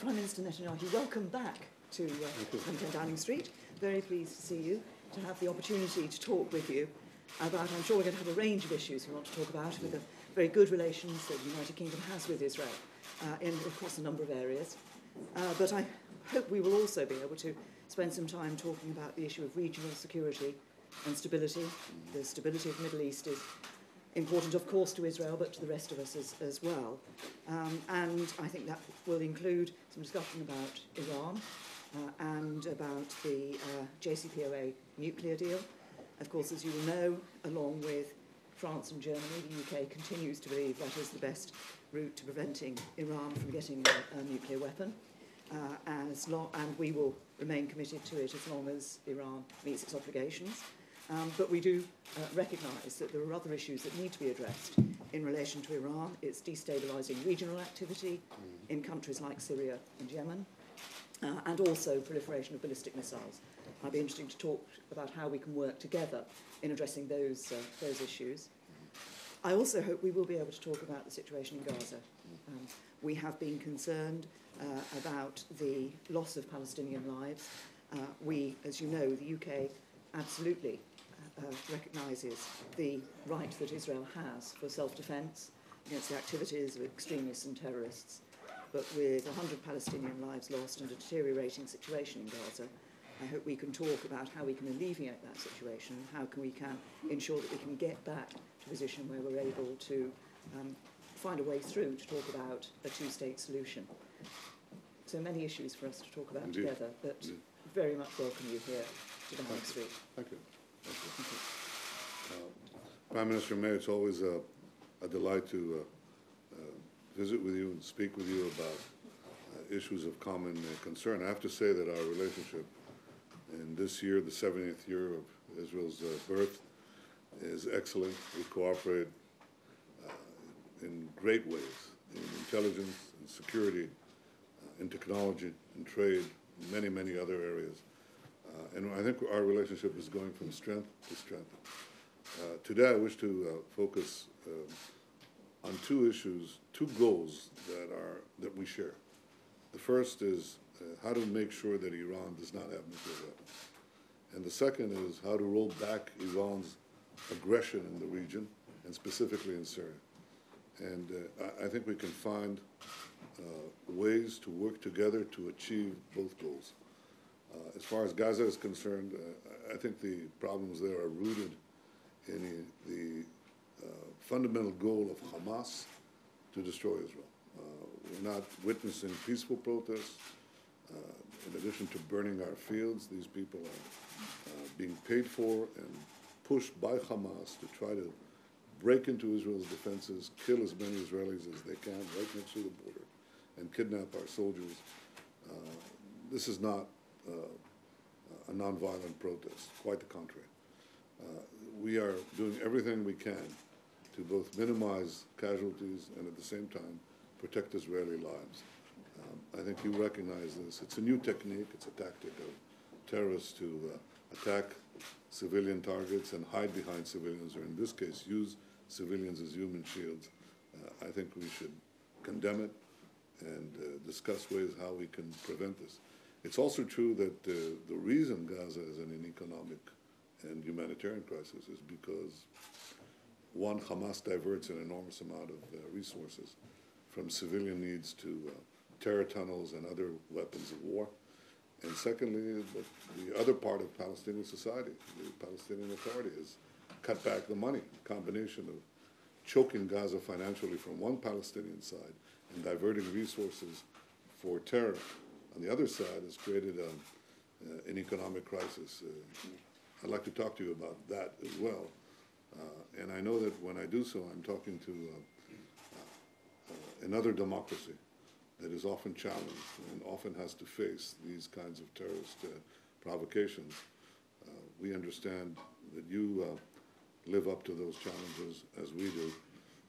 Prime Minister Netanyahu, welcome back to 10 Downing Street. Very pleased to see you, to have the opportunity to talk with you about, I'm sure we're going to have a range of issues we want to talk about, with the very good relations that the United Kingdom has with Israel in, of course, a number of areas. But I hope we will also be able to spend some time talking about the issue of regional security and stability. The stability of the Middle East is important, of course, to Israel, but to the rest of us as well. And I think that will include some discussion about Iran and about the JCPOA nuclear deal. Of course, as you will know, along with France and Germany, the UK continues to believe that is the best route to preventing Iran from getting a nuclear weapon. And we will remain committed to it as long as Iran meets its obligations. But we do recognise that there are other issues that need to be addressed in relation to Iran. It's destabilising regional activity in countries like Syria and Yemen, and also proliferation of ballistic missiles. I'd be interested to talk about how we can work together in addressing those issues. I also hope we will be able to talk about the situation in Gaza. We have been concerned about the loss of Palestinian lives. We, as you know, the UK absolutely recognises the right that Israel has for self-defence against the activities of extremists and terrorists. But with 100 Palestinian lives lost and a deteriorating situation in Gaza, I hope we can talk about how we can alleviate that situation, and how we can ensure that we can get back to a position where we're able to find a way through to talk about a two-state solution. So many issues for us to talk about together, but very much welcome you here to Downing Street. Thank you. Prime Minister May, it's always a delight to visit with you and speak with you about issues of common concern. I have to say that our relationship in this year, the 70th year of Israel's birth, is excellent. We cooperate in great ways in intelligence, in security, in technology, in trade, in many, many other areas. And I think our relationship is going from strength to strength. Today I wish to focus on two issues, two goals that we share. The first is how to make sure that Iran does not have nuclear weapons. And the second is how to roll back Iran's aggression in the region, and specifically in Syria. And I think we can find ways to work together to achieve both goals. As far as Gaza is concerned, I think the problems there are rooted in the fundamental goal of Hamas to destroy Israel. We're not witnessing peaceful protests. In addition to burning our fields, these people are being paid for and pushed by Hamas to try to break into Israel's defenses, kill as many Israelis as they can right next to the border, and kidnap our soldiers. This is not a nonviolent protest, quite the contrary. We are doing everything we can to both minimize casualties and at the same time protect Israeli lives. I think you recognize this. It's a new technique. It's a tactic of terrorists to attack civilian targets and hide behind civilians, or in this case, use civilians as human shields. I think we should condemn it and discuss ways how we can prevent this. It's also true that the reason Gaza is in an economic and humanitarian crisis is because, one, Hamas diverts an enormous amount of resources from civilian needs to terror tunnels and other weapons of war. And secondly, the other part of Palestinian society, the Palestinian Authority, has cut back the money, a combination of choking Gaza financially from one Palestinian side and diverting resources for terror on the other side has created an economic crisis. I'd like to talk to you about that as well. And I know that when I do so, I'm talking to another democracy that is often challenged and often has to face these kinds of terrorist provocations. We understand that you live up to those challenges as we do,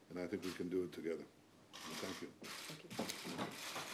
and I think we can do it together. Thank you. Thank you.